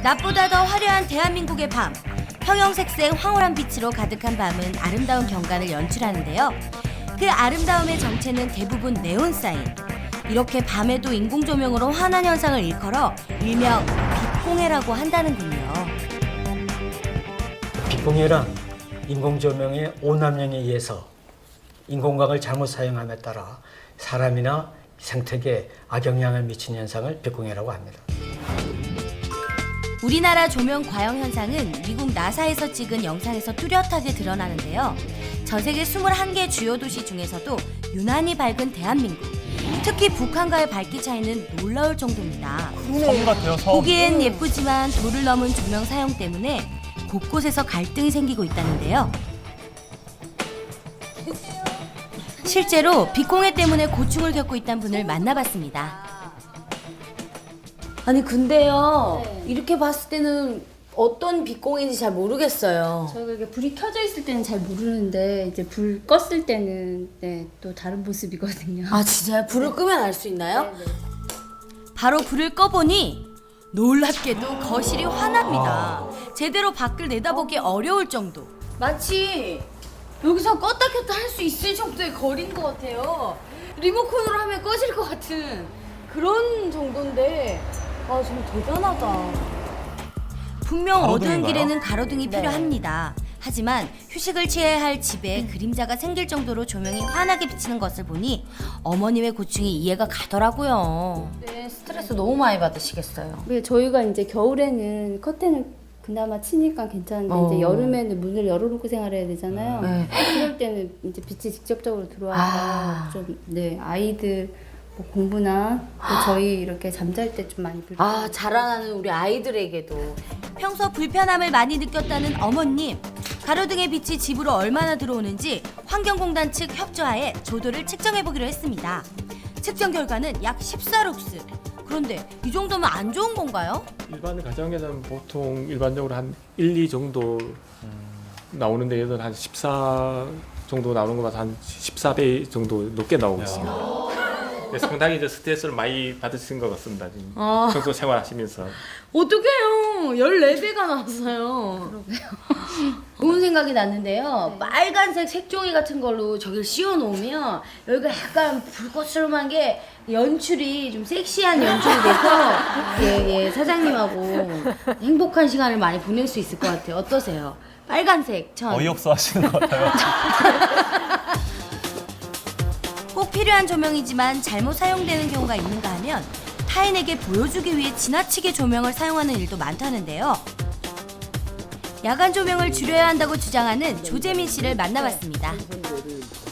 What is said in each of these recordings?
낮보다 더 화려한 대한민국의 밤. 형형색색 황홀한 빛으로 가득한 밤은 아름다운 경관을 연출하는데요. 그 아름다움의 정체는 대부분 네온 사인. 이렇게 밤에도 인공조명으로 환한 현상을 일컬어 일명 빛공해라고 한다는군요. 빛공해란 인공조명의 오남용에 의해서 인공광을 잘못 사용함에 따라 사람이나 생태계에 악영향을 미치는 현상을 빛공해라고 합니다. 우리나라 조명 과형 현상은 미국 나사에서 찍은 영상에서 뚜렷하게 드러나는데요. 전 세계 21개 주요 도시 중에서도 유난히 밝은 대한민국. 특히 북한과의 밝기 차이는 놀라울 정도입니다. 섬 같아요, 섬. 보기엔 예쁘지만 도를 넘은 조명 사용 때문에 곳곳에서 갈등이 생기고 있다는데요. 실제로 빛공해 때문에 고충을 겪고 있다는 분을 만나봤습니다. 아니 근데요 이렇게 봤을 때는 어떤 빛공인지 잘 모르겠어요. 저희가 이게 불이 켜져 있을 때는 잘 모르는데 이제 불 껐을 때는 네, 또 다른 모습이거든요. 아 진짜요? 불을 끄면 알 수 있나요? 네. 바로 불을 꺼보니 놀랍게도 거실이 환합니다. 제대로 밖을 내다보기 어려울 정도. 마치 여기서 껐다 켰다 할 수 있을 정도의 거리인 것 같아요. 리모컨으로 하면 꺼질 것 같은 그런 정도인데 아 정말 대단하다. 분명 어두운 가로등인가요? 길에는 가로등이 네. 필요합니다. 하지만 휴식을 취해야 할 집에 그림자가 생길 정도로 조명이 환하게 비치는 것을 보니 어머님의 고충이 이해가 가더라고요. 네, 스트레스 너무 많이 받으시겠어요. 왜 저희가 이제 겨울에는 커튼을 그나마 치니까 괜찮은데 이제 여름에는 문을 열어놓고 생활해야 되잖아요. 네. 그럴 때는 이제 빛이 직접적으로 들어와서 아. 좀 네 아이들 뭐 공부나 또 저희 이렇게 잠잘 때 좀 많이 불편. 아 자라나는 우리 아이들에게도 평소 불편함을 많이 느꼈다는 어머님. 가로등의 빛이 집으로 얼마나 들어오는지 환경공단 측 협조하에 조도를 측정해보기로 했습니다. 측정 결과는 약 14룩스. 그런데 이 정도면 안 좋은 건가요? 일반 가정에는 보통 일반적으로 한 1, 2 정도 나오는데 얘들 한 14 정도 나오는 거 봐서 한 14배 정도 높게 나오고 있습니다. 네, 상당히 이제 스트레스를 많이 받으신 것 같습니다. 지금 평소 생활하시면서. 어떡해요 14배가 나왔어요. 그러게요. 좋은 생각이 났는데요. 빨간색 색종이 같은 걸로 저길 씌워놓으면 여기가 약간 불꽃스름한 게 연출이 좀 섹시한 연출이 돼서 예, 사장님하고 행복한 시간을 많이 보낼 수 있을 것 같아요. 어떠세요? 빨간색 천. 어이없어 하시는 것 같아요. 꼭 필요한 조명이지만 잘못 사용되는 경우가 있는가 하면 타인에게 보여주기 위해 지나치게 조명을 사용하는 일도 많다는데요. 야간 조명을 줄여야 한다고 주장하는 조재민 씨를 만나봤습니다.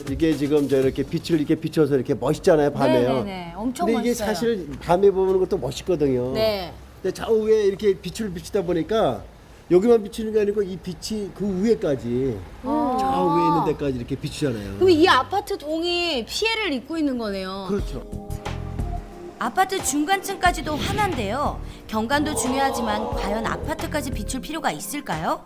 이게 지금 저렇게 빛을 이렇게 비춰서 이렇게 멋있잖아요, 밤에요. 네네네. 엄청 근데 이게 멋있어요. 사실 밤에 보는 것도 멋있거든요. 네. 근데 좌우에 이렇게 빛을 비치다 보니까 여기만 비치는 게 아니고 이 빛이 그 위에까지 좌우에 있는 데까지 이렇게 비치잖아요. 그럼 이 아파트 동이 피해를 입고 있는 거네요. 그렇죠. 아파트 중간층까지도 환한데요. 경관도 중요하지만 과연 아파트까지 비출 필요가 있을까요?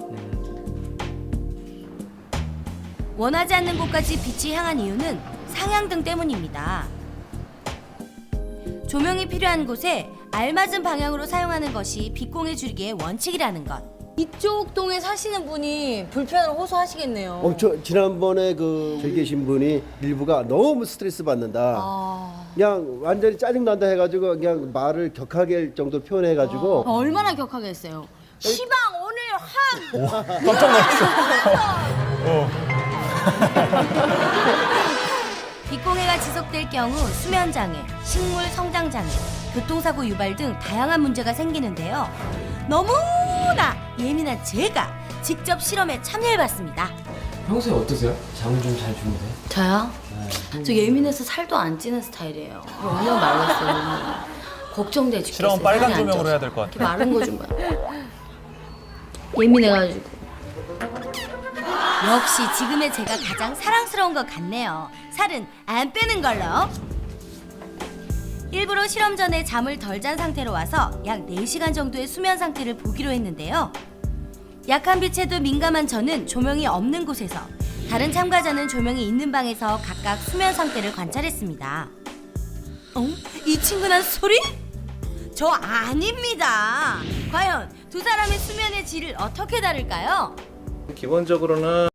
원하지 않는 곳까지 빛이 향한 이유는 상향등 때문입니다. 조명이 필요한 곳에 알맞은 방향으로 사용하는 것이 빛공해 줄이기의 원칙이라는 것. 이쪽 동에 사시는 분이 불편을 호소하시겠네요. 엄청 지난번에 그 저기 계신 분이 일부가 너무 스트레스 받는다. 그냥 완전히 짜증 난다 해가지고 그냥 말을 격하게 할 정도로 표현해가지고 얼마나 격하게 했어요? 시방 오늘 확! 깜짝 놀랐어. 빛공해가 지속될 경우 수면장애, 식물 성장장애, 교통사고 유발 등 다양한 문제가 생기는데요. 너무나 예민한 제가 직접 실험에 참여해봤습니다. 평소에 어떠세요? 잠을 좀 잘 주무세요? 저요? 저 예민해서 살도 안 찌는 스타일이에요. 워낙 말랐어요. 걱정돼 죽겠어요. 실험은 빨간 살이 안 조명으로 쪄서. 해야 될 것 이렇게 같아요. 마른 거 좀 봐요. 예민해가지고. 역시 지금의 제가 가장 사랑스러운 것 같네요. 살은 안 빼는 걸로. 일부러 실험 전에 잠을 덜 잔 상태로 와서 약 4시간 정도의 수면 상태를 보기로 했는데요. 약한 빛에도 민감한 저는 조명이 없는 곳에서, 다른 참가자는 조명이 있는 방에서 각각 수면 상태를 관찰했습니다. 이 친근한 소리? 저 아닙니다. 과연 두 사람의 수면의 질을 어떻게 다룰까요? 기본적으로는